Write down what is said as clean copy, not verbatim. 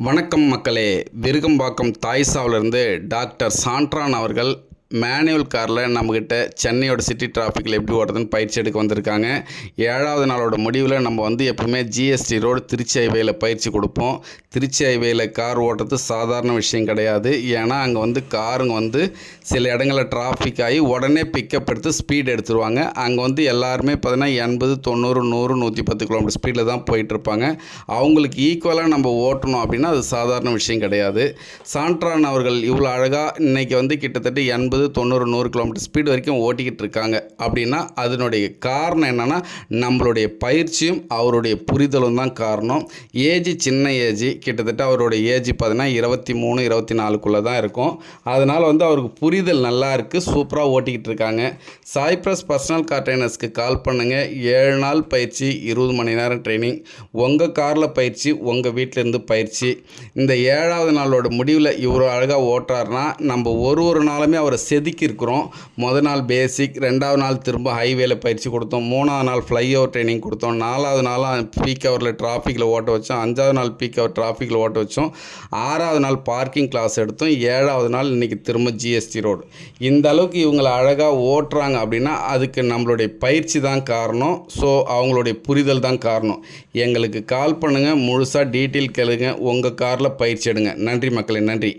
வணக்கம் மக்களே, விருகம்பாக்கம் தாய்சாவிலிருந்து டாக்டர் சாண்ட்ரான் அவர்கள் மேனுவல் காரில் நம்மக்கிட்ட சென்னையோட சிட்டி டிராஃபிக்கில் எப்படி ஓடுறதுன்னு பயிற்சி எடுக்க வந்திருக்காங்க. 7வது நாளோட முடிவில் நம்ம எப்பவுமே ஜிஎஸ்டி ரோடு திருச்சி ஹைவேயில் பயிற்சி கொடுப்போம். திருச்சி ஹைவேயில் கார் ஓட்டுறது சாதாரண விஷயம் கிடையாது. ஏன்னா அங்கே காருங்க சில இடங்களில் டிராஃபிக் ஆகி உடனே பிக்கப் எடுத்து ஸ்பீட் எடுத்துருவாங்க. அங்கே எல்லாருமே பார்த்தீங்கன்னா 80, 90, 100, 110 கிலோமீட்டர் ஸ்பீடில் தான் போயிட்டுருப்பாங்க. அவங்களுக்கு ஈக்குவலாக நம்ம ஓட்டணும் அப்படின்னா அது சாதாரண விஷயம் கிடையாது. சாண்ட்ரான் அவர்கள் இவ்வளோ அழகாக இன்றைக்கி கிட்டத்தட்ட 80, 90, 100 கிலோமீட்டர் ஸ்பீடு வரைக்கும் ஓட்டிக்கிட்டு இருக்காங்க அப்படின்னா அதனுடைய காரணம் என்னென்னா நம்மளுடைய பயிற்சியும் அவருடைய புரிதலும் தான் காரணம். ஏஜ் சின்ன ஏஜ், கிட்டத்தட்ட அவருடைய ஏஜ் பார்த்தீங்கன்னா 23, 24 தான் இருக்கும். அதனால் அவருக்கு புரிதல் நல்லா இருக்குது, சூப்பராக ஓட்டிக்கிட்டு இருக்காங்க. சாய்ப்ரஸ் பர்சனல் கார் ட்ரைனர்ஸ்க்கு கால் பண்ணுங்கள். 7 நாள் பயிற்சி, 20 மணி நேரம் ட்ரைனிங், உங்கள் காரில் பயிற்சி, உங்கள் வீட்டிலேருந்து பயிற்சி. இந்த 7வது நாளோட முடிவில் இவ்வளோ அழகாக ஓட்டுறாருனா நம்ம ஒரு நாளுமே அவரை செதுக்கி இருக்கிறோம். முதல் நாள் பேசிக், 2வது நாள் திரும்ப ஹைவேல பயிற்சி கொடுத்தோம், 3வது நாள் ஃப்ளைஓவர் ட்ரைனிங் கொடுத்தோம், 4வது நாள் பீக் ஹவரில் டிராஃபிக்கில் ஓட்ட வச்சோம், 5வது நாள் பீக் ஹவர் டிராஃபிக்கில் ஓட்ட வச்சோம், 6வது நாள் பார்க்கிங் கிளாஸ் எடுத்தோம், 7வது நாள் இன்றைக்கி திரும்ப ஜிஎஸ்டி ரோடு. இந்த அளவுக்கு இவங்களை அழகாக ஓட்டுறாங்க அப்படின்னா அதுக்கு நம்மளுடைய பயிற்சி தான் காரணம். ஸோ அவங்களுடைய புரிதல் தான் காரணம். எங்களுக்கு கால் பண்ணுங்கள், முழுசாக டீட்டெயில் கேளுங்க, உங்கள் காரில் பயிற்சி எடுங்க. நன்றி மக்களே, நன்றி.